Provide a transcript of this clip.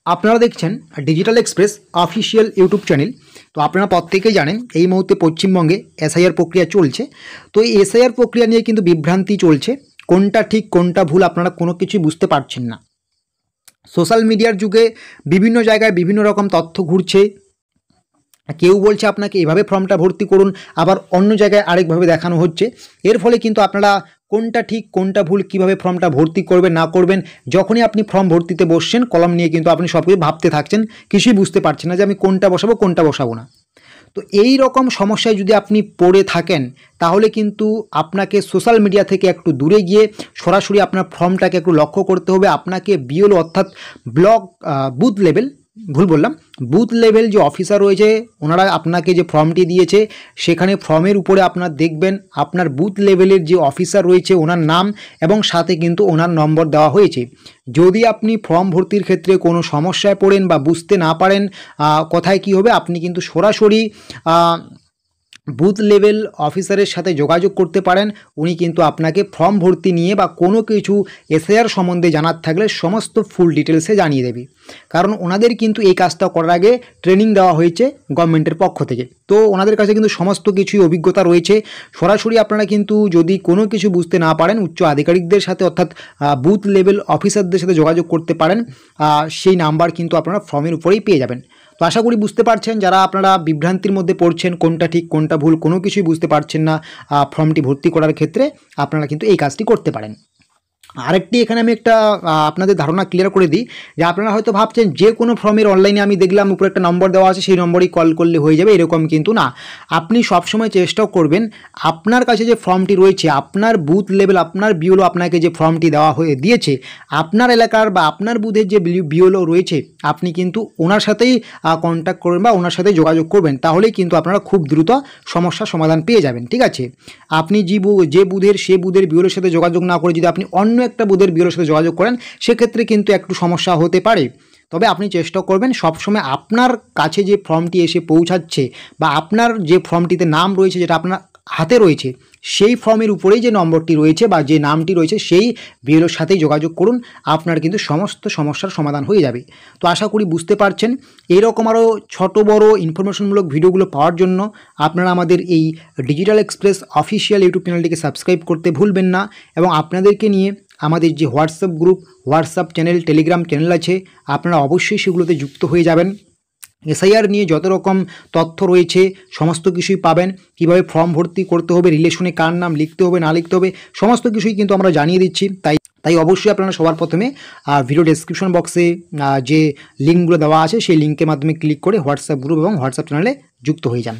আপনারা দেখছেন digital express official YouTube channel. তো আপনারা প্রত্যেকেই জানেন এই মুহূর্তে পশ্চিমবঙ্গে এসআইআর প্রক্রিয়া চলছে। তো এই এসআইআর প্রক্রিয়া নিয়ে কিন্তু বিভ্রান্তি চলছে, কোনটা ঠিক কোনটা ভুল আপনারা কোনো কিছুই বুঝতে পারছেন না। সোশ্যাল মিডিয়ার যুগে বিভিন্ন জায়গায় বিভিন্ন রকম তথ্য ঘুরছে। কেউ বলছে আপনাকে এভাবে ফর্মটা ভর্তি করুন, আবার অন্য জায়গায় আরেকভাবে দেখানো হচ্ছে। এর ফলে কিন্তু আপনারা কোনটা ঠিক কোনটা ভুল কীভাবে ফর্মটা ভর্তি করবেন না করবেন, যখনই আপনি ফর্ম ভর্তিতে বসছেন কলম নিয়ে কিন্তু আপনি সব কিছু ভাবতে থাকছেন, কিছুই বুঝতে পারছেন না যে আমি কোনটা বসাবো কোনটা বসাবো না। তো এই রকম সমস্যায় যদি আপনি পড়ে থাকেন তাহলে কিন্তু আপনাকে সোশ্যাল মিডিয়া থেকে একটু দূরে গিয়ে সরাসরি আপনার ফর্মটাকে একটু লক্ষ্য করতে হবে। আপনাকে বিএলও অর্থাৎ ব্লক বুথ লেভেল, ভুল বললাম, বুথ লেভেল যে অফিসার রয়েছে ওনারা আপনাকে যে ফর্মটি দিয়েছে সেখানে ফর্মের উপরে আপনার দেখবেন আপনার বুথ লেভেলের যে অফিসার রয়েছে ওনার নাম এবং সাথে কিন্তু ওনার নম্বর দেওয়া হয়েছে। যদি আপনি ফর্ম ভর্তির ক্ষেত্রে কোনো সমস্যায় পড়েন বা বুঝতে না পারেন কোথায় কী হবে, আপনি কিন্তু সরাসরি বুথ লেভেল অফিসারের সাথে যোগাযোগ করতে পারেন। উনি কিন্তু আপনাকে ফর্ম ভর্তি নিয়ে বা কোনো কিছু এসআইআর সম্বন্ধে জানার থাকলে সমস্ত ফুল ডিটেলসে জানিয়ে দেবে, কারণ ওনাদের কিন্তু এই কাজটা করার আগে ট্রেনিং দেওয়া হয়েছে গভর্নমেন্টের পক্ষ থেকে। তো ওনাদের কাছে কিন্তু সমস্ত কিছুই অভিজ্ঞতা রয়েছে। সরাসরি আপনারা কিন্তু যদি কোনো কিছু বুঝতে না পারেন উচ্চ আধিকারিকদের সাথে অর্থাৎ বুথ লেভেল অফিসারদের সাথে যোগাযোগ করতে পারেন। সেই নাম্বার কিন্তু আপনারা ফর্মের উপরেই পেয়ে যাবেন। তো আশা করি বুঝতে পারছেন, যারা আপনারা বিভ্রান্তির মধ্যে পড়ছেন কোনটা ঠিক কোনটা ভুল কোনো কিছুই বুঝতে পারছেন না ফর্মটি ভর্তি করার ক্ষেত্রে, আপনারা কিন্তু এই কাজটি করতে পারেন। আরেকটি এখানে আমি একটা আপনাদের ধারণা ক্লিয়ার করে দিই যে আপনারা হয়তো ভাবছেন যে কোনো ফর্মের অনলাইনে আমি দেখলাম উপরে একটা নম্বর দেওয়া আছে সেই নম্বরেই কল করলে হয়ে যাবে, এরকম কিন্তু না। আপনি সবসময় চেষ্টাও করবেন আপনার কাছে যে ফর্মটি রয়েছে আপনার বুথ লেভেল আপনার বিএলও আপনাকে যে ফর্মটি দেওয়া হয়ে দিয়েছে আপনার এলাকার বা আপনার বুথের যে বিএলও রয়েছে আপনি কিন্তু ওনার সাথেই কন্ট্যাক্ট করবেন বা ওনার সাথে যোগাযোগ করবেন, তাহলেই কিন্তু আপনারা খুব দ্রুত সমস্যার সমাধান পেয়ে যাবেন। ঠিক আছে, আপনি যে বুথের সে বুথের বিএলওর সাথে যোগাযোগ না করে যদি আপনি অন্য একটা বুথের বিএলওর সাথে যোগাযোগ করেন সেক্ষেত্রে কিন্তু একটু সমস্যা হতে পারে। তবে আপনি চেষ্টা করবেন সবসময় আপনার কাছে যে ফর্মটি এসে পৌঁছাচ্ছে বা আপনার যে ফর্মটিতে নাম রয়েছে যেটা আপনার হাতে রয়েছে সেই ফর্মের উপরেই যে নম্বরটি রয়েছে বা যে নামটি রয়েছে সেই বিএলওর সাথেই যোগাযোগ করুন, আপনার কিন্তু সমস্ত সমস্যার সমাধান হয়ে যাবে। তো আশা করি বুঝতে পারছেন। এরকম আরও ছোট বড় ইনফরমেশনমূলক ভিডিওগুলো পাওয়ার জন্য আপনারা আমাদের এই ডিজিটাল এক্সপ্রেস অফিসিয়াল ইউটিউব চ্যানেলটিকে সাবস্ক্রাইব করতে ভুলবেন না, এবং আপনাদেরকে নিয়ে আমাদের যে WhatsApp group, WhatsApp channel, Telegram channel আছে আপনারা অবশ্যই সেগুলোতে যুক্ত হয়ে যাবেন। এসআইআর নিয়ে যত রকম তথ্য রয়েছে সমস্ত কিছুই পাবেন, কিভাবে ফর্ম ভর্তি করতে হবে, রিলেশনে কার নাম লিখতে হবে না লিখতে হবে সমস্ত কিছুই কিন্তু আমরা জানিয়ে দিচ্ছি। তাই অবশ্যই আপনারা সবার প্রথমে ভিডিও ডেসক্রিপশন বক্সে যে লিঙ্কগুলো দেওয়া আছে সেই লিঙ্কের মাধ্যমে ক্লিক করে হোয়াটসঅ্যাপ গ্রুপ এবং হোয়াটসঅ্যাপ চ্যানেলে যুক্ত হয়ে যান।